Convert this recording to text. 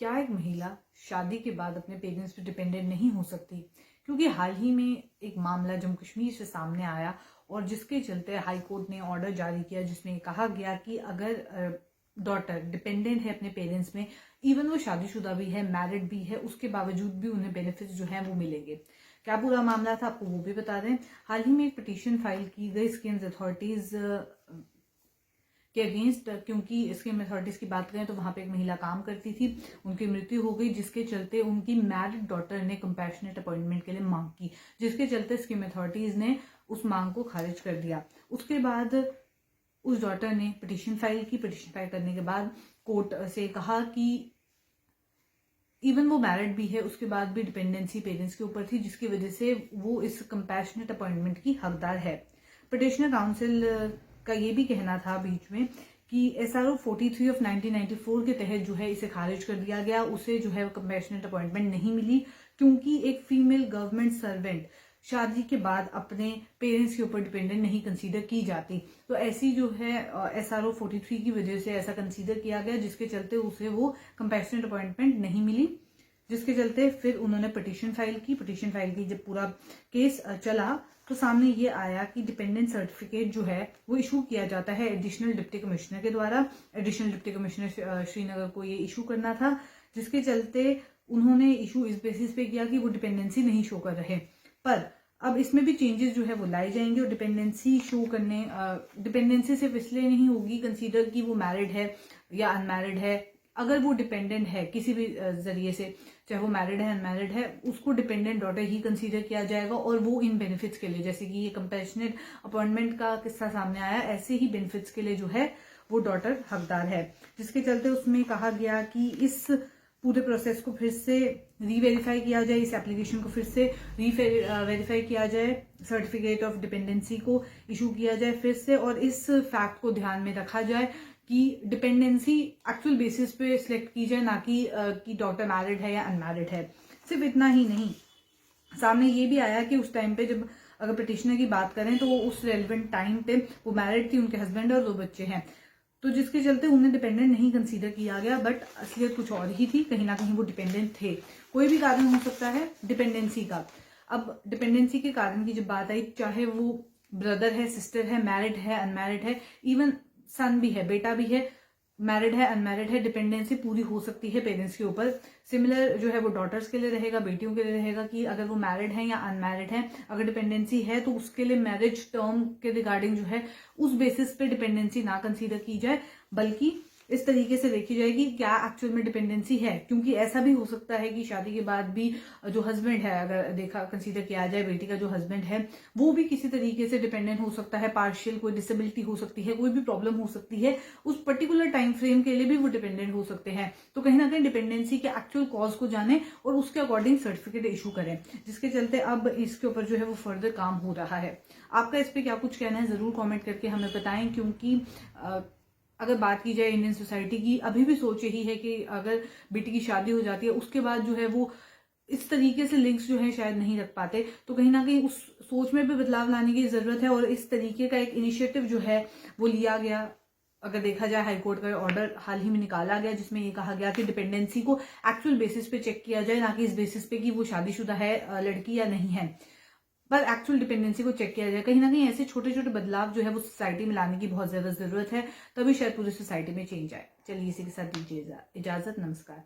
क्या एक महिला शादी के बाद अपने पेरेंट्स पे डिपेंडेंट नहीं हो सकती? क्योंकि हाल ही में एक मामला जम्मू कश्मीर से सामने आया और जिसके चलते हाई कोर्ट ने ऑर्डर जारी किया जिसमें कहा गया कि अगर डॉटर डिपेंडेंट है अपने पेरेंट्स में, इवन वो शादीशुदा भी है, मैरिड भी है, उसके बावजूद भी उन्हें बेनिफिट्स जो हैं वो मिलेंगे। क्या पूरा मामला था आपको वो भी बता दें। हाल ही में एक पिटीशन फाइल की गई स्किम्स अथॉरिटीज के अगेंस्ट, क्योंकि स्कीम अथॉरिटीज की बात करें तो वहां पे एक महिला काम करती थी, उनकी मृत्यु हो गई, जिसके चलते उनकी मैरिड डॉटर ने कंपैशनेट अपॉइंटमेंट के लिए मांग की, जिसके चलते स्कीम अथॉरिटीज ने उस मांग को खारिज कर दिया। उसके बाद उस डॉटर ने पिटीशन फाइल की। पिटीशन फाइल करने के बाद कोर्ट से कहा कि इवन वो मैरिड भी है, उसके बाद भी डिपेंडेंसी पेरेंट्स के ऊपर थी, जिसकी वजह से वो इस कंपैशनेट अपॉइंटमेंट की हकदार है। पिटिशनर काउंसिल का ये भी कहना था बीच में कि SRO 43 ऑफ 1994 के तहत जो है इसे खारिज कर दिया गया, उसे जो है कंपैशनेट अपॉइंटमेंट नहीं मिली, क्योंकि एक फीमेल गवर्नमेंट सर्वेंट शादी के बाद अपने पेरेंट्स के ऊपर डिपेंडेंट नहीं कंसीडर की जाती। तो ऐसी जो है SRO 43 की वजह से ऐसा कंसीडर किया गया, जिसके चलते उसे वो कंपैशनेट अपॉइंटमेंट नहीं मिली, जिसके चलते फिर उन्होंने पिटीशन फाइल की। पिटीशन फाइल की जब पूरा केस चला तो सामने ये आया कि डिपेंडेंट सर्टिफिकेट जो है वो इशू किया जाता है एडिशनल डिप्टी कमिश्नर के द्वारा। एडिशनल डिप्टी कमिश्नर श्रीनगर को ये इशू करना था, जिसके चलते उन्होंने इशू इस बेसिस पे किया कि वो डिपेंडेंसी नहीं शो कर रहे। पर अब इसमें भी चेंजेस जो है वो लाए जाएंगे और डिपेंडेंसी शो करने, डिपेंडेंसी सिर्फ इसलिए नहीं होगी कंसीडर कि वो मैरिड है या अनमैरिड है। अगर वो डिपेंडेंट है किसी भी जरिए से, चाहे वो मैरिड है अनमैरिड है, उसको डिपेंडेंट डॉटर ही कंसीडर किया जाएगा, और वो इन बेनिफिट्स के लिए, जैसे कि ये कंपैशनेट अपॉइंटमेंट का किस्सा सामने आया, ऐसे ही बेनिफिट्स के लिए जो है वो डॉटर हकदार है। जिसके चलते उसमें कहा गया कि इस पूरे प्रोसेस को फिर से रीवेरीफाई किया जाए, इस एप्लीकेशन को फिर से वेरीफाई किया जाए, सर्टिफिकेट ऑफ डिपेंडेंसी को इशू किया जाए फिर से, और इस फैक्ट को ध्यान में रखा जाए कि डिपेंडेंसी एक्चुअल बेसिस पे सिलेक्ट की जाए, ना कि डॉटर मैरिड है या अनमैरिड है। सिर्फ इतना ही नहीं, सामने ये भी आया कि उस टाइम पे जब अगर पिटिशनर की बात करें तो वो उस रेलिवेंट टाइम पे वो मैरिड थी, उनके हस्बैंड और 2 बच्चे हैं, तो जिसके चलते उन्हें डिपेंडेंट नहीं कंसीडर किया गया, बट असलियत कुछ और ही थी। कहीं ना कहीं वो डिपेंडेंट थे। कोई भी कारण हो सकता है डिपेंडेंसी का। अब डिपेंडेंसी के कारण की जब बात आई, चाहे वो ब्रदर है, सिस्टर है, मैरिड है, अनमैरिड है, इवन सन भी है, बेटा भी है, मैरिड है, अनमैरिड है, डिपेंडेंसी पूरी हो सकती है पेरेंट्स के ऊपर। सिमिलर जो है वो डॉटर्स के लिए रहेगा, बेटियों के लिए रहेगा कि अगर वो मैरिड है या अनमैरिड है, अगर डिपेंडेंसी है तो उसके लिए मैरिज टर्म के रिगार्डिंग जो है उस बेसिस पे डिपेंडेंसी ना कंसीडर की जाए, बल्कि इस तरीके से देखी जाएगी क्या एक्चुअल में डिपेंडेंसी है। क्योंकि ऐसा भी हो सकता है कि शादी के बाद भी जो हस्बैंड है, अगर देखा कंसीडर किया जाए, बेटी का जो हस्बैंड है वो भी किसी तरीके से डिपेंडेंट हो सकता है, पार्शियल कोई डिसेबिलिटी हो सकती है, कोई भी प्रॉब्लम हो सकती है, उस पर्टिकुलर टाइम फ्रेम के लिए भी वो डिपेंडेंट हो सकते हैं। तो कहीं ना कहीं डिपेंडेंसी के एक्चुअल कॉज को जाने और उसके अकॉर्डिंग सर्टिफिकेट इशू करें, जिसके चलते अब इसके ऊपर जो है वो फर्दर काम हो रहा है। आपका इस पर क्या कुछ कहना है जरूर कॉमेंट करके हमें बताएं, क्योंकि अगर बात की जाए इंडियन सोसाइटी की, अभी भी सोच यही है कि अगर बेटी की शादी हो जाती है उसके बाद जो है वो इस तरीके से लिंक्स जो है शायद नहीं रख पाते। तो कहीं ना कहीं उस सोच में भी बदलाव लाने की जरूरत है, और इस तरीके का एक इनिशिएटिव जो है वो लिया गया। अगर देखा जाए, हाईकोर्ट का ऑर्डर हाल ही में निकाला गया जिसमें ये कहा गया कि डिपेंडेंसी को एक्चुअल बेसिस पे चेक किया जाए, ना कि इस बेसिस पे कि वो शादीशुदा है लड़की या नहीं है, पर एक्चुअल डिपेंडेंसी को चेक किया जाए। कहीं ना कहीं ऐसे छोटे छोटे बदलाव जो है वो सोसाइटी में लाने की बहुत ज्यादा जरूरत है, तभी शायद पूरी सोसाइटी में चेंज आए। चलिए इसी के साथ दीजिए इजाजत। नमस्कार।